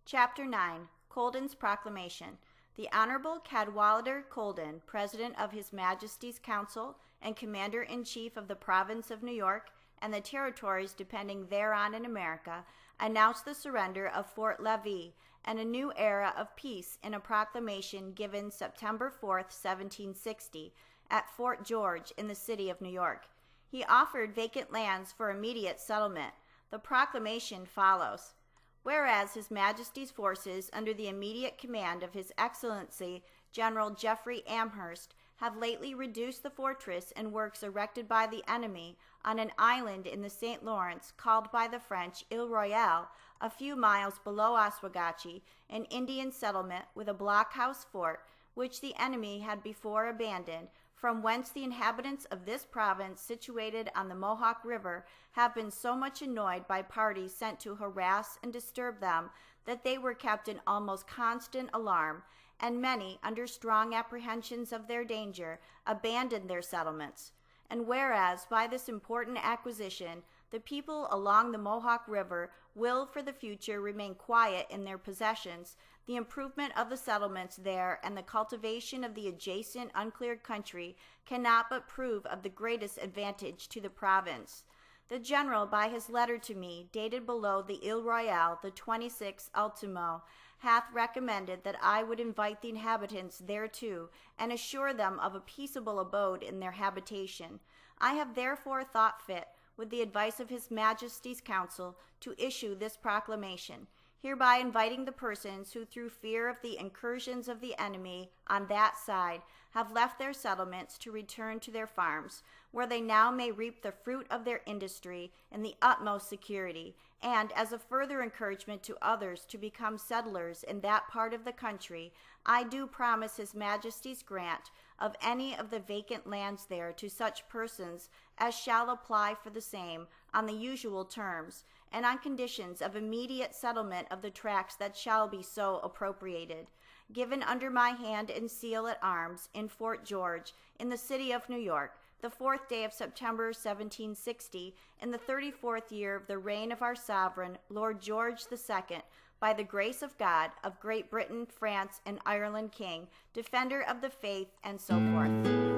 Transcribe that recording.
Chapter 9. Colden's Proclamation. The Honorable Cadwallader Colden, President of His Majesty's Council and Commander-in-Chief of the Province of New York and the territories depending thereon in America, announced the surrender of Fort Levis and a new era of peace in a proclamation given September 4th, 1760, at Fort George in the city of New York. He offered vacant lands for immediate settlement. The proclamation follows. Whereas His Majesty's forces, under the immediate command of His Excellency General Jeffrey Amherst, have lately reduced the fortress and works erected by the enemy on an island in the St. Lawrence called by the French Ile Royale, a few miles below Oswegatchie, an Indian settlement with a blockhouse fort, which the enemy had before abandoned, from whence the inhabitants of this province, situated on the Mohawk River, have been so much annoyed by parties sent to harass and disturb them that they were kept in almost constant alarm, and many, under strong apprehensions of their danger, abandoned their settlements. And whereas, by this important acquisition, the people along the Mohawk River will for the future remain quiet in their possessions, the improvement of the settlements there and the cultivation of the adjacent uncleared country cannot but prove of the greatest advantage to the province. The General, by his letter to me, dated below the Ile Royale, the 26th ultimo, hath recommended that I would invite the inhabitants thereto, and assure them of a peaceable abode in their habitation. I have therefore thought fit, with the advice of His Majesty's Council, to issue this proclamation, hereby inviting the persons who, through fear of the incursions of the enemy on that side, have left their settlements to return to their farms, where they now may reap the fruit of their industry in the utmost security, and as a further encouragement to others to become settlers in that part of the country, I do promise His Majesty's grant of any of the vacant lands there to such persons as shall apply for the same on the usual terms, and on conditions of immediate settlement of the tracts that shall be so appropriated, given under my hand and seal at arms in Fort George, in the city of New York, the 4th day of September, 1760, in the 34th year of the reign of our sovereign, Lord George II, by the grace of God, of Great Britain, France, and Ireland King, defender of the faith, and so forth.